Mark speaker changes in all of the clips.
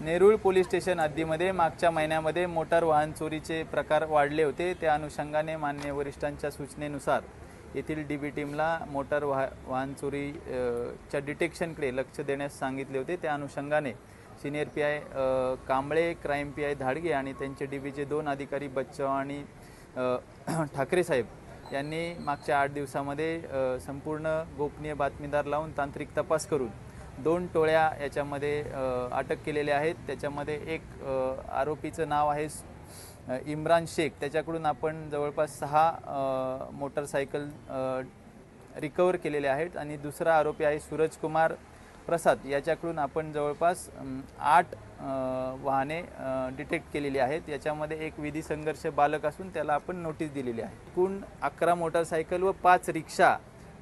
Speaker 1: Nerul police station हद्दीमध्ये मागच्या महिन्यामध्ये motor वाहन चोरीचे प्रकार वाढले होते। त्या अनुषंगाने माननीय वरिष्ठांच्या सूचनेनुसार येथील डीबी टीमला मोटार वाहन चोरी च्या डिटेक्शनकडे लक्ष देण्यास सांगितले होते। त्या अनुषंगाने senior PI Kamble, crime PI Dhadge आणि त्यांचे डीबीचे 2 अधिकारी बच्चाव आणि ठाकरे साहेब यांनी मागच्या 8 दिवसामध्ये संपूर्ण गोपनीय बातमीदार लावून तांत्रिक तपास करून 2 टोळ्या याच्यामध्ये अटक केलेल्या आहेत। त्याच्यामध्ये एक आरोपीचं नाव आहे इम्रान शेख, त्याच्याकडून आपण जवळपास 6 मोटरसायकल रिकवर केलेले आहेत आणि दुसरा आरोपी आहे सूरज कुमार प्रसाद, याच्याकडून आपण जवळपास 8 वाहने डिटेक्ट केलेली आहेत। याच्यामध्ये एक विधी संघर्ष बालक असून त्याला आपण नोटीस दिलेली आहे। एकूण 11 मोटरसायकल व 5 रिक्षा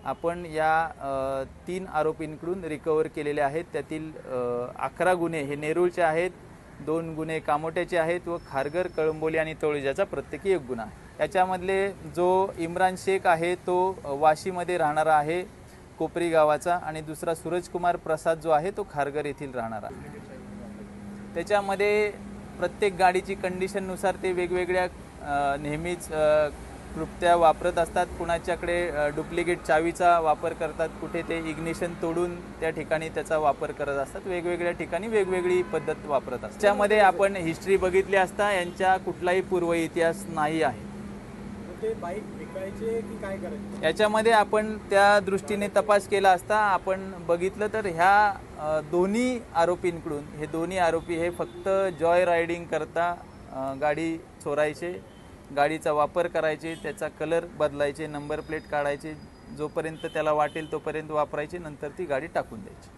Speaker 1: आपण या 3 आरोपींकडून रिकवर केलेले आहेत। त्यातील 11 गुन्हे हे नेरूळचे आहेत, 2 गुन्हे कामोट्याचे आहेत व खारघर, कळंबोली आणि तळोजाचा प्रत्येकी 1 गुन्हा। याच्यामधले जो इम्रान शेख आहे तो वाशीमध्ये राहणारा आहे, कोपरी गावाचा, आणि दुसरा सूरजकुमार प्रसाद जो आहे तो खारघर येथील राहणारा। त्याच्यामध्ये प्रत्येक गाडीची कंडिशननुसार ते वेगवेगळ्या नेहमीच कृत्या वापरत असतात। कुणाच्याकडे डुप्लिकेट चावीचा वापर करतात, कुठे ते इग्निशन तोडून त्या ठिकाणी त्याचा वापर करत असतात। वेगवेगळ्या ठिकाणी वेगवेगळी पद्धत वापरत असतात। त्यामध्ये आपण हिस्ट्री बघितली असता यांचा कुठलाही पूर्व इतिहास नाही आहे।
Speaker 2: ते बाईक विकायचे की काय करायचे
Speaker 1: याच्यामध्ये आपण त्या दृष्टीने तपास केला असता आपण बघितलं तर ह्या दोन्ही आरोपींकडून हे दोन्ही आरोपी हे फक्त जॉय रायडिंग करता गाडी चोरायचे, गाडीचा वापर करायचे, त्याचा कलर बदलायचे, नंबर प्लेट काढायचे, जोपर्यंत त्याला वाटेल तोपर्यंत वापरायचे, नंतर ती गाडी टाकून द्यायची।